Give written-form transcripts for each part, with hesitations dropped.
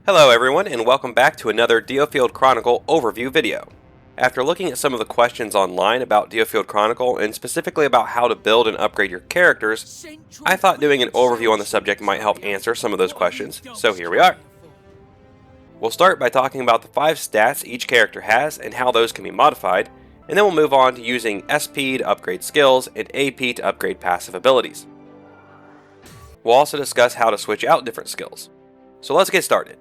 Hello everyone, and welcome back to another DioField Chronicle overview video. After looking at some of the questions online about DioField Chronicle, and specifically about how to build and upgrade your characters, I thought doing an overview on the subject might help answer some of those questions, so here we are. We'll start by talking about the 5 stats each character has and how those can be modified, and then we'll move on to using SP to upgrade skills and AP to upgrade passive abilities. We'll also discuss how to switch out different skills. So let's get started.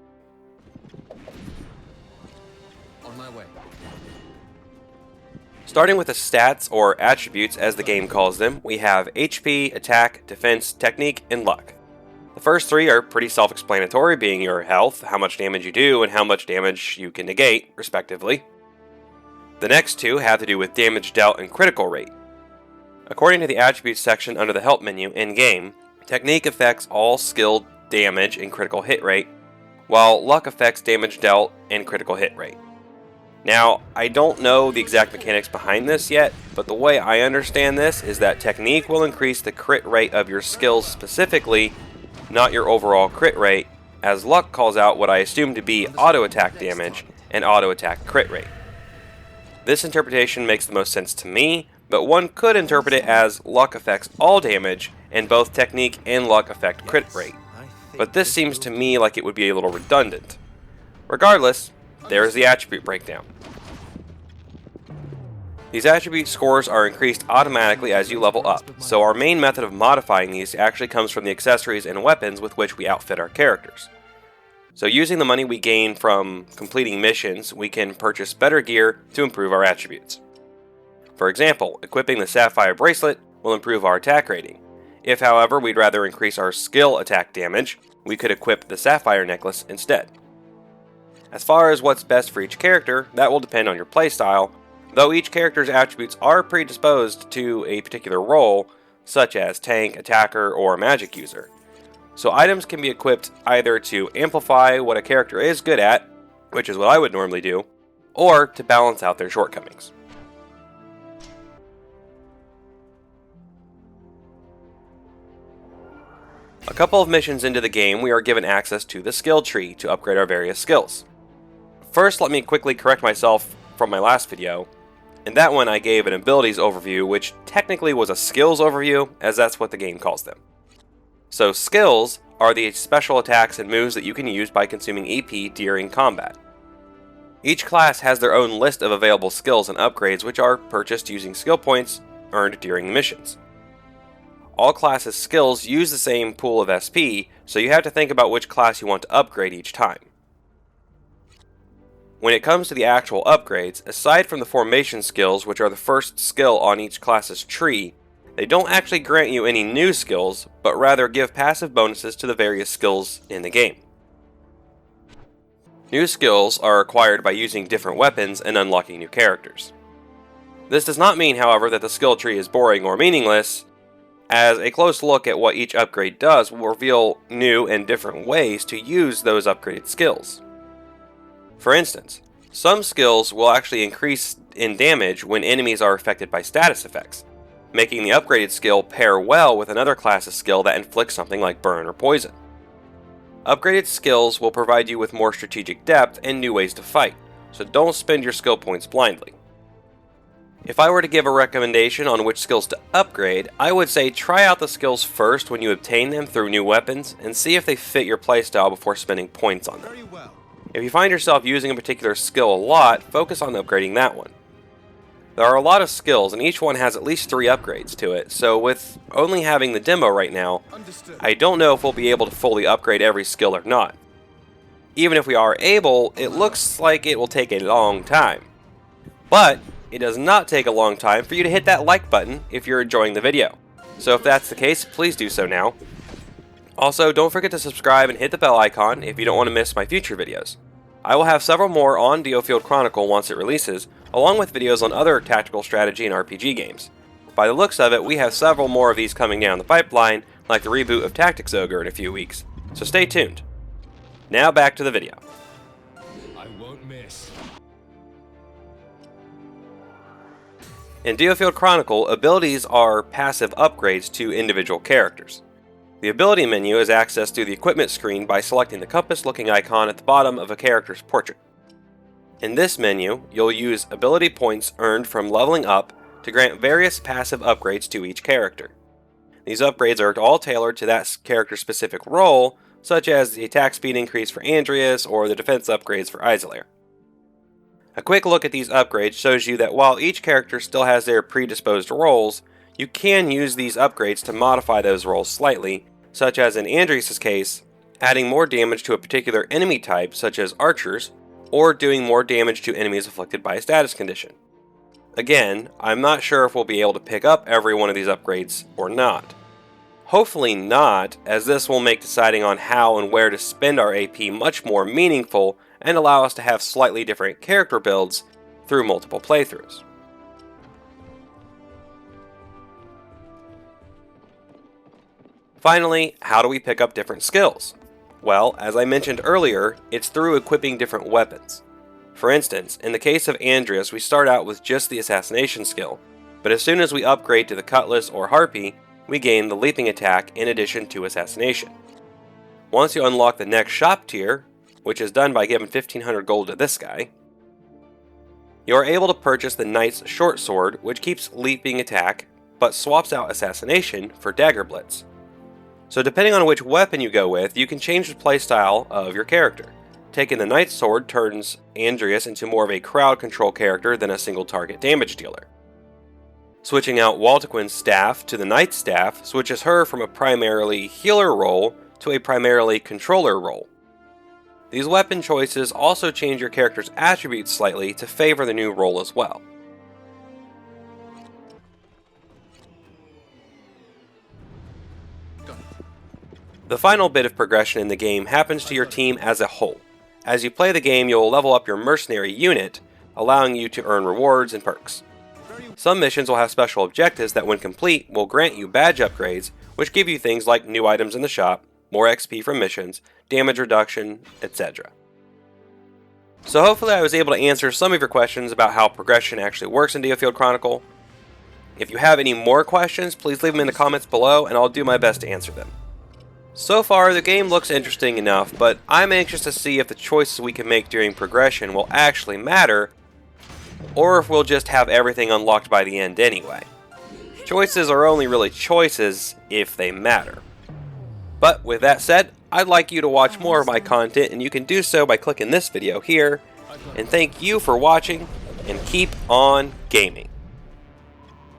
Starting with the stats, or attributes as the game calls them, we have HP, Attack, Defense, Technique, and Luck. The first 3 are pretty self-explanatory, being your health, how much damage you do, and how much damage you can negate, respectively. The next 2 have to do with damage dealt and critical rate. According to the attributes section under the help menu in-game, Technique affects all skill damage and critical hit rate, while Luck affects damage dealt and critical hit rate. Now, I don't know the exact mechanics behind this yet, but the way I understand this is that Technique will increase the crit rate of your skills specifically, not your overall crit rate, as Luck calls out what I assume to be auto-attack damage and auto-attack crit rate. This interpretation makes the most sense to me, but one could interpret it as Luck affects all damage, and both Technique and Luck affect crit rate. But this seems to me like it would be a little redundant. Regardless, there is the attribute breakdown. These attribute scores are increased automatically as you level up, so our main method of modifying these actually comes from the accessories and weapons with which we outfit our characters. So using the money we gain from completing missions, we can purchase better gear to improve our attributes. For example, equipping the Sapphire Bracelet will improve our attack rating. If, however, we'd rather increase our skill attack damage, we could equip the Sapphire Necklace instead. As far as what's best for each character, that will depend on your playstyle, though each character's attributes are predisposed to a particular role, such as tank, attacker, or magic user. So items can be equipped either to amplify what a character is good at, which is what I would normally do, or to balance out their shortcomings. A couple of missions into the game, we are given access to the skill tree to upgrade our various skills. First, let me quickly correct myself from my last video. In that one, I gave an abilities overview, which technically was a skills overview, as that's what the game calls them. So skills are the special attacks and moves that you can use by consuming EP during combat. Each class has their own list of available skills and upgrades, which are purchased using skill points earned during the missions. All classes' skills use the same pool of SP, so you have to think about which class you want to upgrade each time. When it comes to the actual upgrades, aside from the formation skills, which are the first skill on each class's tree, they don't actually grant you any new skills, but rather give passive bonuses to the various skills in the game. New skills are acquired by using different weapons and unlocking new characters. This does not mean, however, that the skill tree is boring or meaningless, as a close look at what each upgrade does will reveal new and different ways to use those upgraded skills. For instance, some skills will actually increase in damage when enemies are affected by status effects, making the upgraded skill pair well with another class's skill that inflicts something like burn or poison. Upgraded skills will provide you with more strategic depth and new ways to fight, so don't spend your skill points blindly. If I were to give a recommendation on which skills to upgrade, I would say try out the skills first when you obtain them through new weapons and see if they fit your playstyle before spending points on them. If you find yourself using a particular skill a lot, focus on upgrading that one. There are a lot of skills and each one has at least 3 upgrades to it, so with only having the demo right now, I don't know if we'll be able to fully upgrade every skill or not. Even if we are able, it looks like it will take a long time. But it does not take a long time for you to hit that like button if you're enjoying the video. So if that's the case, please do so now. Also, don't forget to subscribe and hit the bell icon if you don't want to miss my future videos. I will have several more on DioField Chronicle once it releases, along with videos on other tactical strategy and RPG games. By the looks of it, we have several more of these coming down the pipeline, like the reboot of Tactics Ogre in a few weeks, so stay tuned. Now back to the video. I won't miss. In DioField Chronicle, abilities are passive upgrades to individual characters. The ability menu is accessed through the equipment screen by selecting the compass-looking icon at the bottom of a character's portrait. In this menu, you'll use ability points earned from leveling up to grant various passive upgrades to each character. These upgrades are all tailored to that character's specific role, such as the attack speed increase for Andreas or the defense upgrades for Isolair. A quick look at these upgrades shows you that while each character still has their predisposed roles, you can use these upgrades to modify those roles slightly, such as in Andreas' case, adding more damage to a particular enemy type such as archers, or doing more damage to enemies afflicted by a status condition. Again, I'm not sure if we'll be able to pick up every one of these upgrades or not. Hopefully not, as this will make deciding on how and where to spend our AP much more meaningful and allow us to have slightly different character builds through multiple playthroughs. Finally, how do we pick up different skills? Well, as I mentioned earlier, it's through equipping different weapons. For instance, in the case of Andreas, we start out with just the assassination skill, but as soon as we upgrade to the cutlass or harpy, we gain the leaping attack in addition to assassination. Once you unlock the next shop tier, which is done by giving 1500 gold to this guy, you are able to purchase the knight's short sword, which keeps leaping attack, but swaps out assassination for dagger blitz. So depending on which weapon you go with, you can change the playstyle of your character. Taking the knight's sword turns Andreas into more of a crowd control character than a single target damage dealer. Switching out Waltequin's staff to the knight's staff switches her from a primarily healer role to a primarily controller role. These weapon choices also change your character's attributes slightly to favor the new role as well. The final bit of progression in the game happens to your team as a whole. As you play the game, you'll level up your mercenary unit, allowing you to earn rewards and perks. Some missions will have special objectives that, when complete, will grant you badge upgrades, which give you things like new items in the shop, more XP from missions, damage reduction, etc. So hopefully I was able to answer some of your questions about how progression actually works in DioField Chronicle. If you have any more questions, please leave them in the comments below and I'll do my best to answer them. So far, the game looks interesting enough, but I'm anxious to see if the choices we can make during progression will actually matter, or if we'll just have everything unlocked by the end anyway. Choices are only really choices if they matter. But with that said, I'd like you to watch more of my content, and you can do so by clicking this video here. And thank you for watching, and keep on gaming.